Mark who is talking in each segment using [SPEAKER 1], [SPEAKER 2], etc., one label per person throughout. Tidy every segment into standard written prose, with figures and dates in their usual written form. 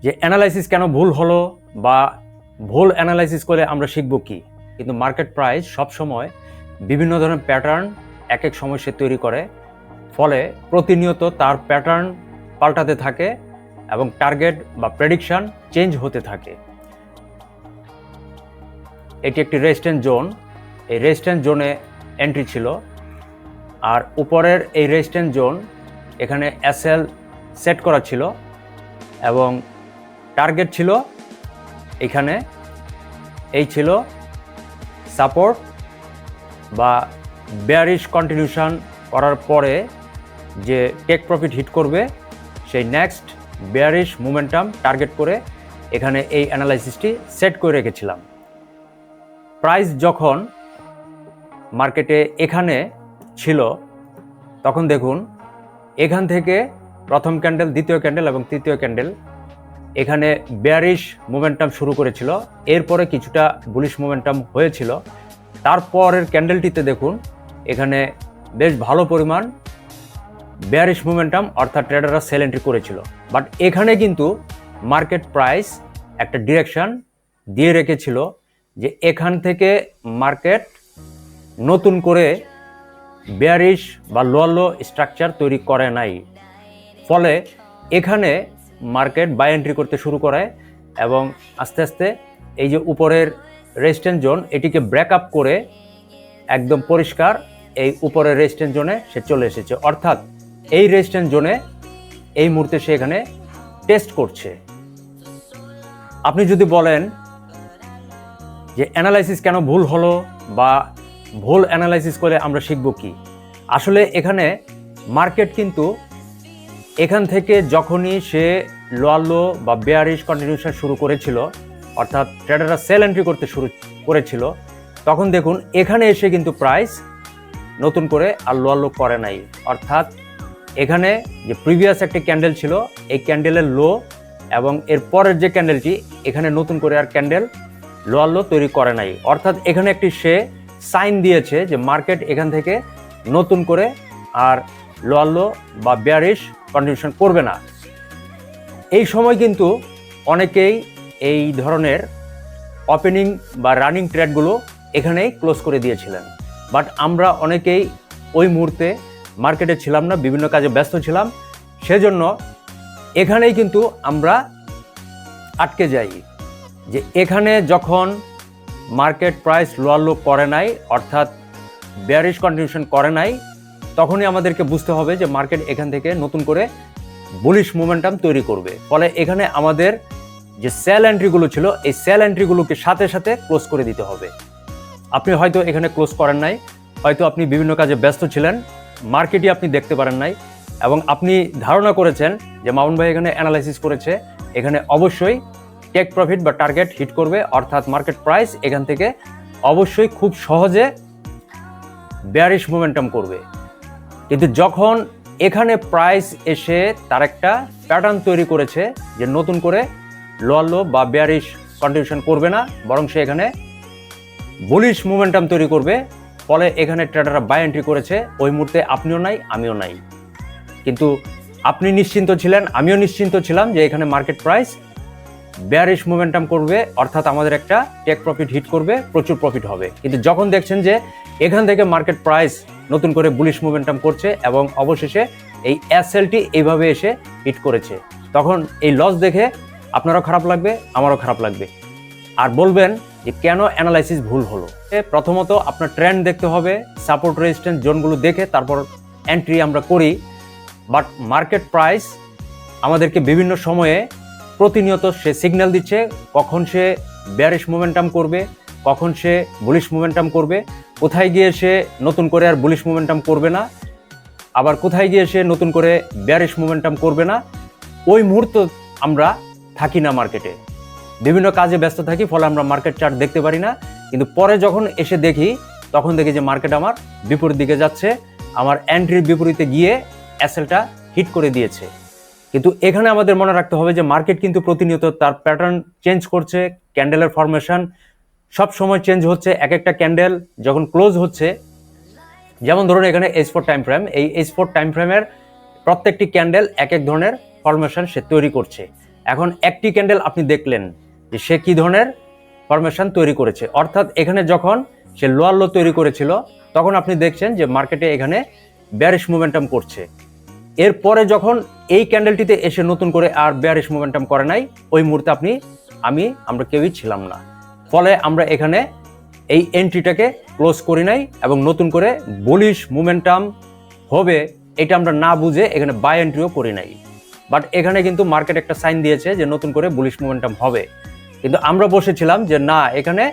[SPEAKER 1] যে অ্যানালাইসিস কেন ভুল হলো বা ভুল অ্যানালাইসিস করে আমরা শিখব কি। কিন্তু মার্কেট প্রাইস সবসময় বিভিন্ন ধরনের প্যাটার্ন এক এক সময় সে তৈরি করে, ফলে প্রতিনিয়ত তার প্যাটার্ন পাল্টাতে থাকে এবং টার্গেট বা প্রেডিকশন চেঞ্জ হতে থাকে। এটি একটি রেজিস্ট্যান্স জোন। এই রেজিস্ট্যান্স জোনে এন্ট্রি ছিল, আর উপরের এই রেজিস্ট্যান্স জোন এখানে এসএল সেট করা ছিল এবং টার্গেট ছিল এখানে, এই ছিল সাপোর্ট বা বেয়ারিশ কন্টিনিউশন করার পরে যে টেক প্রফিট হিট করবে সেই নেক্সট বেয়ারিশ মোমেন্টাম টার্গেট করে এখানে এই অ্যানালাইসিসটি সেট করে রেখেছিলাম। প্রাইস যখন মার্কেটে এখানে ছিল তখন দেখুন এখান থেকে প্রথম ক্যান্ডেল, দ্বিতীয় ক্যান্ডেল এবং তৃতীয় ক্যান্ডেল এখানে বেয়ারিশ মোমেন্টাম শুরু করেছিল, এরপরে কিছুটা বুলিশ মোমেন্টাম হয়েছিল। তারপরের ক্যান্ডেলটিতে দেখুন এখানে বেশ ভালো পরিমাণ বেয়ারিশ মোমেন্টাম অর্থাৎ ট্রেডাররা সেল এন্ট্রি করেছিল। বাট এখানে কিন্তু মার্কেট প্রাইস একটা ডিরেকশন দিয়ে রেখেছিল যে এখান থেকে মার্কেট নতুন করে বেয়ারিশ বা লো স্ট্রাকচার তৈরি করে নাই, ফলে এখানে মার্কেট বাই এন্ট্রি করতে শুরু করে এবং আস্তে আস্তে এই যে উপরের রেজিস্ট্যান্স জোন এটিকে ব্রেক আপ করে একদম পরিষ্কার এই উপরের রেজিস্ট্যান্স জোনে সে চলে এসেছে। অর্থাৎ এই রেজিস্ট্যান্স জোনে এই মুহূর্তে সে এখানে টেস্ট করছে। আপনি যদি বলেন যে অ্যানালাইসিস কেন ভুল হলো বা ভুল অ্যানালাইসিস করে আমরা শিখব কি, আসলে এখানে মার্কেট কিন্তু এখান থেকে যখনই সে লো বা বেয়ারিশ কন্টিনিউশন শুরু করেছিল অর্থাৎ ট্রেডাররা সেল এন্ট্রি করতে শুরু করেছিল, তখন দেখুন এখানে এসে কিন্তু প্রাইস নতুন করে আর লো করে নাই। অর্থাৎ এখানে যে প্রিভিয়াস একটি ক্যান্ডেল ছিল এই ক্যান্ডেলের লো এবং এর পরের যে ক্যান্ডেলটি এখানে নতুন করে আর ক্যান্ডেল লো তৈরি করে নাই। অর্থাৎ এখানে একটি সে সাইন দিয়েছে যে মার্কেট এখান থেকে নতুন করে আর লো বা বেয়ারিশ কন্টিনিউশন করবে না। এই সময় কিন্তু অনেকেই এই ধরনের ওপেনিং বা রানিং ট্রেডগুলো এখানেই ক্লোজ করে দিয়েছিলেন। বাট আমরা অনেকেই ওই মুহূর্তে মার্কেটে ছিলাম না, বিভিন্ন কাজে ব্যস্ত ছিলাম, সেজন্য এখানেই কিন্তু আমরা আটকে যাই যে এখানে যখন মার্কেট প্রাইস লো করে নাই অর্থাৎ বেয়ারিশ কন্টিনিউশন করে নাই, তখনই আমাদেরকে বুঝতে হবে যে মার্কেট এখান থেকে নতুন করে বুলিশ মোমেন্টাম তৈরি করবে। ফলে এখানে আমাদের যে সেল এন্ট্রিগুলো ছিল এই সেল এন্ট্রিগুলোকে সাথে সাথে ক্লোজ করে দিতে হবে। আপনি হয়তো এখানে ক্লোজ করেন নাই, হয়তো আপনি বিভিন্ন কাজে ব্যস্ত ছিলেন, মার্কেটই আপনি দেখতে পারেন নাই এবং আপনি ধারণা করেছেন যে মামুন ভাই এখানে অ্যানালাইসিস করেছে, এখানে অবশ্যই টেক প্রফিট বা টার্গেট হিট করবে, অর্থাৎ মার্কেট প্রাইস এখান থেকে অবশ্যই খুব সহজে বেয়ারিশ মোমেন্টাম করবে। কিন্তু যখন এখানে প্রাইস এসে তার একটা প্যাটার্ন তৈরি করেছে যে নতুন করে লো বা বেয়ারিশ কন্টিনিউশন করবে না, বরং সে এখানে বুলিশ মোমেন্টাম তৈরি করবে, ফলে এখানে ট্রেডাররা বাই এন্ট্রি করেছে। ওই মুহূর্তে আপনিও নাই, আমিও নাই, কিন্তু আপনি নিশ্চিন্ত ছিলেন, আমিও নিশ্চিন্ত ছিলাম যে এখানে মার্কেট প্রাইস বেয়ারিশ মোমেন্টাম করবে, অর্থাৎ আমাদের একটা টেক প্রফিট হিট করবে, প্রচুর প্রফিট হবে। কিন্তু যখন দেখছেন যে এখান থেকে মার্কেট প্রাইস নতুন করে বুলিশ মোমেন্টাম করছে এবং অবশেষে এই এসএলটি এইভাবে এসে হিট করেছে, তখন এই লস দেখে আপনারও খারাপ লাগবে, আমারও খারাপ লাগবে, আর বলবেন যে কেন অ্যানালাইসিস ভুল হলো। প্রথমত আপনার ট্রেন্ড দেখতে হবে, সাপোর্ট রেজিস্ট্যান্স জোনগুলো দেখে তারপর এন্ট্রি আমরা করি। বাট মার্কেট প্রাইস আমাদেরকে বিভিন্ন সময়ে প্রতিনিয়ত সে সিগন্যাল দিচ্ছে কখন সে বেয়ারিশ মোমেন্টাম করবে, কখন সে বুলিশ মোমেন্টাম করবে, কোথায় গিয়ে সে নতুন করে আর বুলিশ মোমেন্টাম করবে না, আবার কোথায় গিয়ে সে নতুন করে বেয়ারিশ মোমেন্টাম করবে না। ওই মুহূর্ত আমরা থাকি না মার্কেটে, বিভিন্ন কাজে ব্যস্ত থাকি, ফলে আমরা মার্কেট চার্ট দেখতে পারি না। কিন্তু পরে যখন এসে দেখি তখন দেখি যে মার্কেট আমার বিপরীত দিকে যাচ্ছে, আমার এন্ট্রির বিপরীতে গিয়ে এসএলটা হিট করে দিয়েছে। কিন্তু এখানে আমাদের মনে রাখতে হবে যে মার্কেট কিন্তু প্রতিনিয়ত তার প্যাটার্ন চেঞ্জ করছে, ক্যান্ডেলের ফরমেশন সব সময় চেঞ্জ হচ্ছে। এক একটা ক্যান্ডেল যখন ক্লোজ হচ্ছে, যেমন ধরুন এখানে H4 টাইম ফ্রেম, এই H4 টাইম ফ্রেমের প্রত্যেকটি ক্যান্ডেল এক এক ধরনের ফরমেশন সে তৈরি করছে এখন একটি ক্যান্ডেল আপনি দেখলেন যে সে কি ধরনের ফরমেশন তৈরি করেছে, অর্থাৎ এখানে যখন সে লোয়ার লো তৈরি করেছিল তখন আপনি দেখছেন যে মার্কেটে এখানে বেয়ারিশ মোমেন্টাম করছে। এরপরে যখন এই ক্যান্ডেলটিতে এসে নতুন করে আর বেয়ারিশ মোমেন্টাম করে নাই, ওই মুহূর্তে আমরা কেউই ছিলাম না। ফলে আমরা এখানে এই এন্ট্রিটাকে ক্লোজ করি নাই এবং নতুন করে বুলিশ মোমেন্টাম হবে এটা আমরা না বুঝে এখানে বাই এন্ট্রিও করি নাই। বাট এখানে কিন্তু মার্কেট একটা সাইন দিয়েছে যে নতুন করে বুলিশ মোমেন্টাম হবে, কিন্তু আমরা বসেছিলাম যে না, এখানে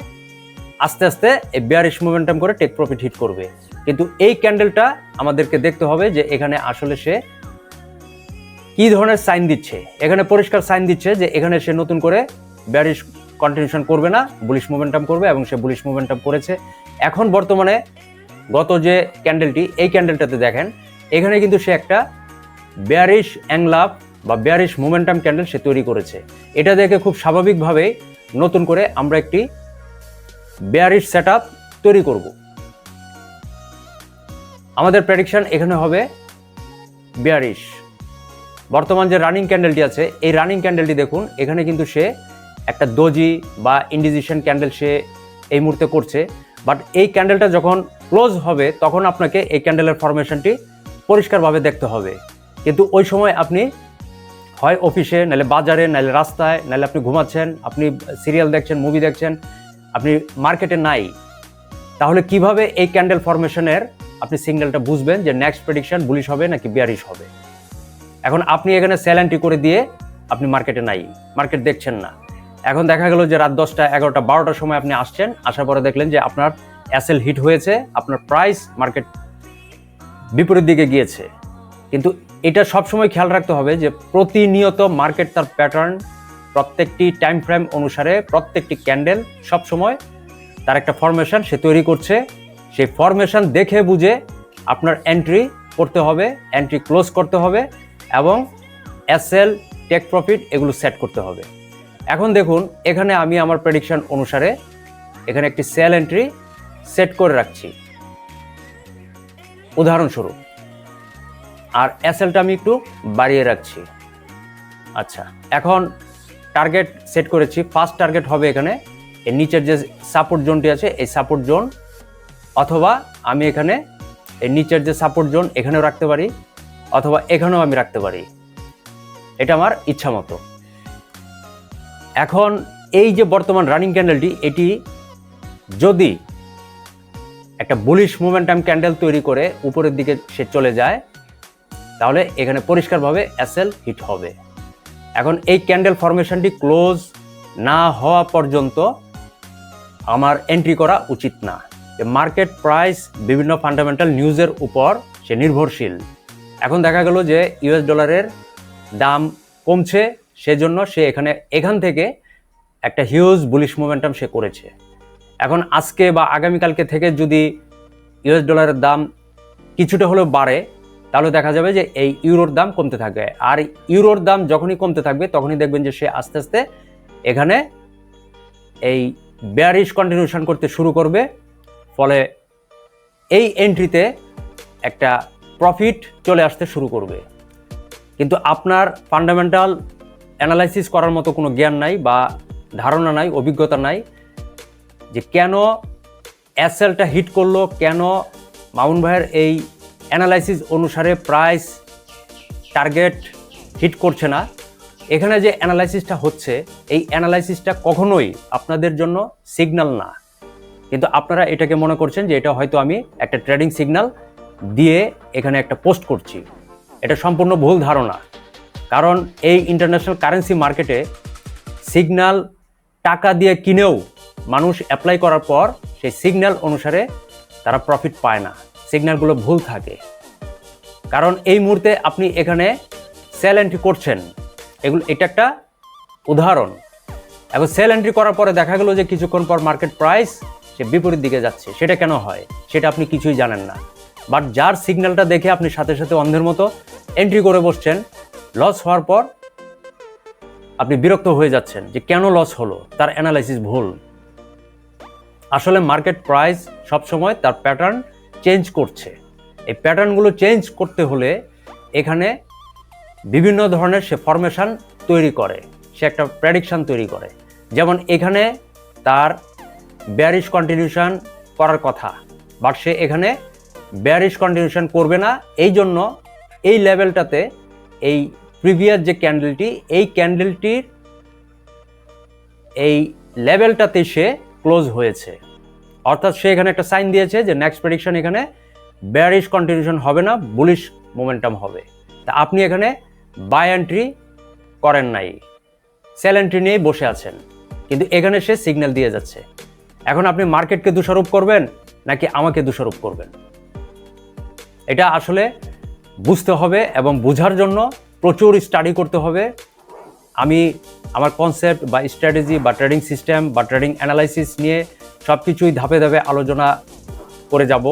[SPEAKER 1] আস্তে আস্তে এই বেয়ারিশ মোমেন্টাম করে টেক প্রফিট হিট করবে। কিন্তু এই ক্যান্ডেলটা আমাদেরকে দেখতে হবে যে এখানে আসলে সে কি ধরনের সাইন দিচ্ছে। এখানে পরিষ্কার সাইন দিচ্ছে যে এখানে সে নতুন করে বেয়ারিশ কন্টিনিউশন করবে না, বুলিশ মোমেন্টাম করবে, এবং সে বুলিশ মোমেন্টাম করেছে। এখন বর্তমানে গত যে ক্যান্ডেলটি, এই ক্যান্ডেলটাতে দেখেন এখানে কিন্তু সে একটা বেয়ারিশ অ্যাংলাপ বা বেয়ারিশ মোমেন্টাম ক্যান্ডেল সে তৈরি করেছে। এটা দেখে খুব স্বাভাবিকভাবে নতুন করে আমরা একটি বেয়ারিশ সেটআপ তৈরি করব। আমাদের প্রেডিকশন এখানে হবে বেয়ারিশ। বর্তমান যে রানিং ক্যান্ডেলটি আছে, এই রানিং ক্যান্ডেলটি দেখুন, এখানে কিন্তু সে একটা দোজি বা ইন্ডিজিশন ক্যান্ডেল সে এই মুহূর্তে করছে। বাট এই ক্যান্ডেলটা যখন ক্লোজ হবে তখন আপনাকে এই ক্যান্ডেলের ফরমেশনটি পরিষ্কারভাবে দেখতে হবে। কিন্তু ওই সময় আপনি হয় অফিসে, নাহলে বাজারে, নাহলে রাস্তায়, নাহলে আপনি ঘুমাচ্ছেন, আপনি সিরিয়াল দেখছেন, মুভি দেখছেন, আপনি মার্কেটে নাই। তাহলে কিভাবে এই ক্যান্ডেল ফরমেশনের আপনি সিগন্যালটা বুঝবেন যে নেক্সট প্রেডিকশন বুলিশ হবে নাকি বেয়ারিশ হবে? এখন আপনি এখানে সেল এন্ট্রি করে দিয়ে আপনি মার্কেটে নাই, মার্কেট দেখছেন না। এখন দেখা গেল যে রাত 10টা, 11টা, 12টার সময় আপনি আসছেন, আসার পরে দেখলেন যে আপনার এসএল হিট হয়েছে, আপনার প্রাইস মার্কেট বিপরীত দিকে গিয়েছে। কিন্তু এটা সবসময় খেয়াল রাখতে হবে যে প্রতিনিয়ত মার্কেট তার প্যাটার্ন, প্রত্যেকটি টাইম ফ্রেম অনুসারে প্রত্যেকটি ক্যান্ডেল সবসময় তার একটা ফরমেশন সে তৈরি করছে। সেই ফরমেশন দেখে বুঝে আপনার এন্ট্রি করতে হবে, এন্ট্রি ক্লোজ করতে হবে, এবং এসএল, টেক প্রফিট এগুলো সেট করতে হবে। এখন দেখুন এখানে আমি আমার প্রেডিকশন অনুসারে এখানে একটি সেল এন্ট্রি সেট করে রাখছি উদাহরণস্বরূপ, আর এসএলটা আমি একটু বাড়িয়ে রাখছি। আচ্ছা, এখন টার্গেট সেট করেছি। ফার্স্ট টার্গেট হবে এখানে এর নিচের যে সাপোর্ট জোনটি আছে, এই সাপোর্ট জোন, অথবা আমি এখানে এর নিচের যে সাপোর্ট জোন এখানেও রাখতে পারি, অথবা এখানেও আমি রাখতে পারি, এটা আমার ইচ্ছা মতো। এখন এই যে বর্তমান রানিং ক্যান্ডেলটি, এটি যদি একটা বুলিশ মোমেন্টাম ক্যান্ডেল তৈরি করে উপরের দিকে সে চলে যায়, তাহলে এখানে পরিষ্কারভাবে এসএল হিট হবে। এখন এই ক্যান্ডেল ফরমেশনটি ক্লোজ না হওয়া পর্যন্ত আমার এন্ট্রি করা উচিত না। মার্কেট প্রাইস বিভিন্ন ফান্ডামেন্টাল নিউজের উপর সে নির্ভরশীল। এখন দেখা গেল যে ইউএস ডলারের দাম কমছে, সেজন্য সে এখান থেকে একটা হিউজ বুলিশ মোমেন্টাম সে করেছে। এখন আজকে বা আগামীকালকে থেকে যদি ইউএস ডলারের দাম কিছুটা হলেও বাড়ে, তাহলে দেখা যাবে যে এই ইউরোর দাম কমতে থাকবে। আর ইউরোর দাম যখনই কমতে থাকবে তখনই দেখবেন যে সে আস্তে আস্তে এখানে এই বেয়ারিশ কন্টিনিউশন করতে শুরু করবে। ফলে এই এন্ট্রিতে একটা প্রফিট চলে আসতে শুরু করবে। কিন্তু আপনার ফান্ডামেন্টাল অ্যানালাইসিস করার মতো কোনো জ্ঞান নাই বা ধারণা নাই, অভিজ্ঞতা নাই যে কেন এসএলটা হিট করলো, কেন মামুন ভাইয়ের এই অ্যানালাইসিস অনুসারে প্রাইস টার্গেট হিট করছে না। এখানে যে অ্যানালাইসিসটা হচ্ছে, এই অ্যানালাইসিসটা কখনোই আপনাদের জন্য সিগন্যাল না, কিন্তু আপনারা এটাকে মনে করছেন যে এটা হয়তো আমি একটা ট্রেডিং সিগন্যাল দিয়ে এখানে একটা পোস্ট করছি। এটা সম্পূর্ণ ভুল ধারণা। কারণ এই ইন্টারন্যাশনাল কারেন্সি মার্কেটে সিগন্যাল টাকা দিয়ে কিনেও মানুষ অ্যাপ্লাই করার পর সেই সিগন্যাল অনুসারে তারা প্রফিট পায় না, সিগন্যালগুলো ভুল থাকে। কারণ এই মুহূর্তে আপনি এখানে সেল এন্ট্রি করছেন, এটা একটা উদাহরণ। এখন সেল এন্ট্রি করার পরে দেখা গেল যে কিছুক্ষণ পর মার্কেট প্রাইস সে বিপরীত দিকে যাচ্ছে। সেটা কেন হয় সেটা আপনি কিছুই জানেন না। বাট যার সিগন্যালটা দেখে আপনি সাথে সাথে অন্ধের মতো এন্ট্রি করে বসছেন, লস হওয়ার পর আপনি বিরক্ত হয়ে যাচ্ছেন যে কেন লস হলো, তার অ্যানালাইসিস ভুল। আসলে মার্কেট প্রাইস সবসময় তার প্যাটার্ন চেঞ্জ করছে। এই প্যাটার্নগুলো চেঞ্জ করতে হলে এখানে বিভিন্ন ধরনের সে ফরমেশন তৈরি করে। সে একটা প্রেডিকশন তৈরি করে। যেমন এখানে তার বেয়ারিশ কন্টিনিউশন করার কথা, বাট সে এখানে বেয়ারিশ কন্টিনিউশন করবে না। এই জন্য এই লেভেলটাতে এই প্রিভিয়াস যে ক্যান্ডেলটি, এই ক্যান্ডেলটির এই লেভেলটাতে সে ক্লোজ হয়েছে, অর্থাৎ সে এখানে একটা সাইন দিয়েছে যে নেক্সট প্রেডিকশন এখানে বেয়ারিশ কন্টিনিউশন হবে না, বুলিশ মোমেন্টাম হবে। তা আপনি এখানে বাই এন্ট্রি করেন নাই, সেল এন্ট্রি নিয়ে বসে আছেন, কিন্তু এখানে সে সিগন্যাল দিয়ে যাচ্ছে। এখন আপনি মার্কেটকে দোষারোপ করবেন নাকি আমাকে দোষারোপ করবেন? এটা আসলে বুঝতে হবে এবং বোঝার জন্য প্রচুর স্টাডি করতে হবে। আমি আমার কনসেপ্ট বা স্ট্র্যাটেজি বা ট্রেডিং সিস্টেম বা ট্রেডিং অ্যানালাইসিস নিয়ে সব কিছুই ধাপে ধাপে আলোচনা করে যাব।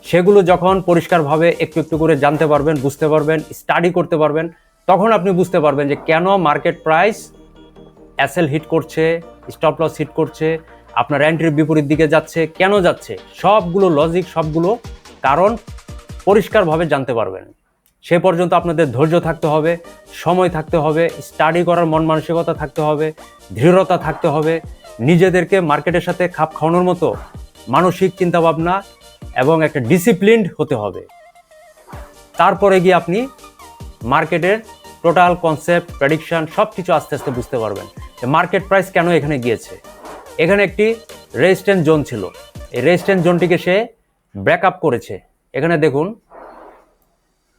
[SPEAKER 1] সেগুলো যখন পরিষ্কারভাবে একটু একটু করে জানতে পারবেন, বুঝতে পারবেন, স্টাডি করতে পারবেন, তখন আপনি বুঝতে পারবেন যে কেন মার্কেট প্রাইস এসএল হিট করছে, স্টপ লস হিট করছে, আপনার এন্ট্রির বিপরীত দিকে যাচ্ছে, কেন যাচ্ছে, সবগুলো লজিক, সবগুলো কারণ পরিষ্কারভাবে জানতে পারবেন। সে পর্যন্ত আপনাদের ধৈর্য থাকতে হবে, সময় থাকতে হবে, স্টাডি করার মন মানসিকতা থাকতে হবে, দৃঢ়তা থাকতে হবে, নিজেদেরকে মার্কেটের সাথে খাপ খাওয়ানোর মতো মানসিক চিন্তাভাবনা এবং একটা ডিসিপ্লিনড হতে হবে। তারপরে গিয়ে আপনি মার্কেটের টোটাল কনসেপ্ট, প্রেডিকশন সব কিছু আস্তে আস্তে বুঝতে পারবেন যে মার্কেট প্রাইস কেন এখানে গিয়েছে। এখানে একটি রেজিস্ট্যান্স জোন ছিল, এই রেজিস্ট্যান্স জোনটিকে সে ব্রেকআপ করেছে। এখানে দেখুন,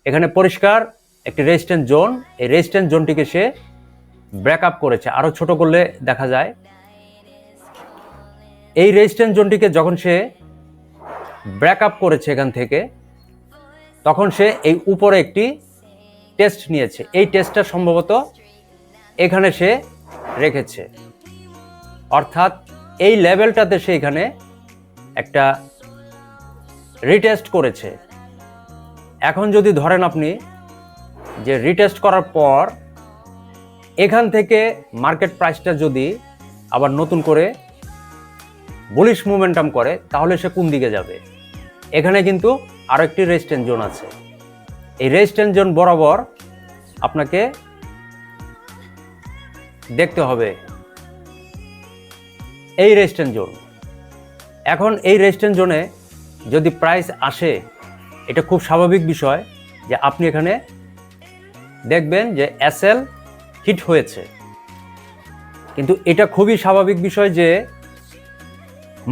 [SPEAKER 1] এখানে পরিষ্কার একটি রেজিস্ট্যান্স জোন, এই রেজিস্ট্যান্স জোনটিকে সে ব্রেকআপ করেছে। আরও ছোট করলে দেখা যায়, এই রেজিস্ট্যান্স জোনটিকে যখন সে ব্রেকআপ করেছে এখান থেকে, তখন সে এই উপরে একটি টেস্ট নিয়েছে। এই টেস্টটা সম্ভবত এখানে সে রেখেছে, অর্থাৎ এই লেভেলটাতে সে এখানে একটা রিটেস্ট করেছে। এখন যদি ধরেন আপনি যে রিটেস্ট করার পর এখান থেকে মার্কেট প্রাইসটা যদি আবার নতুন করে বুলিশ মোমেন্টাম করে, তাহলে সে কোন দিকে যাবে? এখানে কিন্তু আরো একটি রেজিস্ট্যান্স জোন আছে। এই রেজিস্ট্যান্স জোন বরাবর আপনাকে দেখতে হবে এই রেজিস্ট্যান্স জোন। এখন এই রেজিস্ট্যান্স জোনে যদি প্রাইস আসে, এটা খুব স্বাভাবিক বিষয় যে আপনি এখানে দেখবেন যে এসএল হিট হয়েছে, কিন্তু এটা খুবই স্বাভাবিক বিষয় যে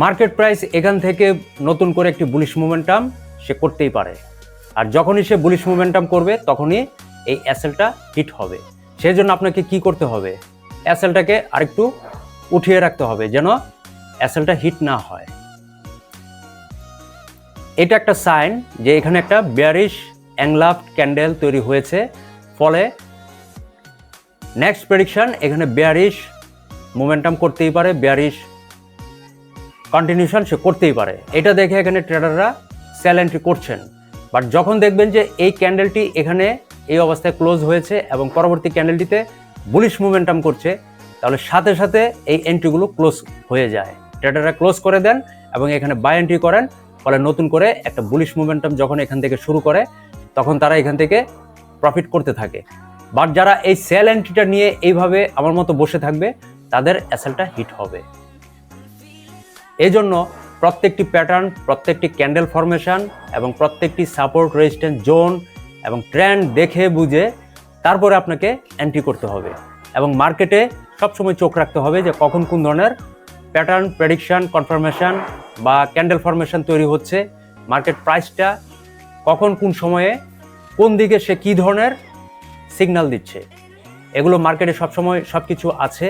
[SPEAKER 1] মার্কেট প্রাইস এখান থেকে নতুন করে একটি বুলিশ মোমেন্টাম সে করতেই পারে। আর যখনই সে বুলিশ মোমেন্টাম করবে, তখনই এই এসএলটা হিট হবে। সেই জন্য আপনাকে কি করতে হবে? এসএলটাকে আরেকটু উঠিয়ে রাখতে হবে যেন এসএলটা হিট না হয়। এটা একটা সাইন যে এখানে একটা বেয়ারিশ এনলাফড ক্যান্ডেল তৈরি হয়েছে, ফলে নেক্সট প্রেডিকশন এখানে বেয়ারিশ মোমেন্টাম করতেই পারে, বেয়ারিশ কন্টিনিউশন সে করতেই পারে। এটা দেখে এখানে ট্রেডাররা সেল এন্ট্রি করছেন। বাট যখন দেখবেন যে এই ক্যান্ডেলটি এখানে এই অবস্থায় ক্লোজ হয়েছে এবং পরবর্তী ক্যান্ডেলটিতে বুলিশ মোমেন্টাম করছে, তাহলে সাথে সাথে এই এন্ট্রিগুলো ক্লোজ হয়ে যায়। ট্রেডাররা ক্লোজ করে দেন এবং এখানে বাই এন্ট্রি করেন, ফলে নতুন করে একটা বুলিশ মোমেন্টাম যখন এখান থেকে শুরু করে, তখন তারা এখান থেকে প্রফিট করতে থাকে। বাট যারা এই সেল এন্ট্রিটা নিয়ে এইভাবে আমার মতো বসে থাকবে, তাদের এসএলটা হিট হবে। এই জন্য প্রত্যেকটি প্যাটার্ন, প্রত্যেকটি ক্যান্ডেল ফরমেশন এবং প্রত্যেকটি সাপোর্ট, রেজিস্ট্যান্স জোন এবং ট্রেন্ড দেখে বুঝে তারপরে আপনাকে এন্ট্রি করতে হবে। এবং মার্কেটে সবসময় চোখ রাখতে হবে যে কখন কোন ধরনের প্যাটার্ন, প্রেডিকশন, কনফার্মেশন বা ক্যান্ডেল ফরমেশন তৈরি হচ্ছে, মার্কেট প্রাইসটা কখন কোন সময়ে কোন দিকে সে কী ধরনের সিগন্যাল দিচ্ছে। এগুলো মার্কেটে সবসময় সব কিছু আছে,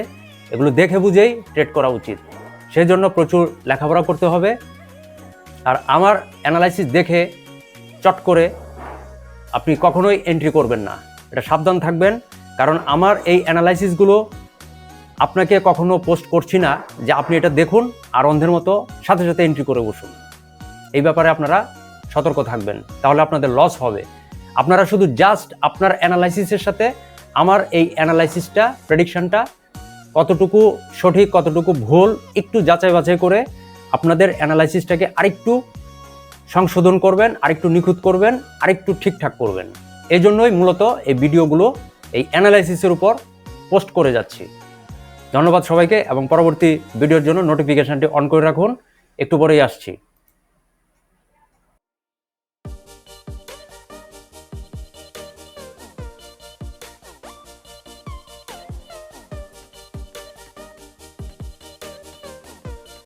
[SPEAKER 1] এগুলো দেখে বুঝেই ট্রেড করা উচিত। সেই জন্য প্রচুর লেখাপড়া করতে হবে। আর আমার অ্যানালাইসিস দেখে চট করে আপনি কখনোই এন্ট্রি করবেন না, এটা সাবধান থাকবেন। কারণ আমার এই অ্যানালাইসিসগুলো আপনাকে কখনো পোস্ট করছি না যে আপনি এটা দেখুন আর অন্ধের মতো সাথে সাথে এন্ট্রি করে বসুন। এই ব্যাপারে আপনারা সতর্ক থাকবেন, তাহলে আপনাদের লস হবে। আপনারা শুধু জাস্ট আপনার অ্যানালাইসিসের সাথে আমার এই অ্যানালাইসিসটা, প্রেডিকশনটা কতটুকু সঠিক কতটুকু ভুল একটু যাচাই বাছাই করে আপনাদের অ্যানালাইসিসটাকে আরেকটু সংশোধন করবেন, আরেকটু নিখুঁত করবেন, আরেকটু ঠিকঠাক করবেন। এই জন্যই মূলত এই ভিডিওগুলো এই অ্যানালাইসিসের উপর পোস্ট করে যাচ্ছি। ধন্যবাদ সবাইকে এবং পরবর্তী ভিডিওর জন্য নোটিফিকেশনটি অন করে রাখুন, একটু পরেই আসছি।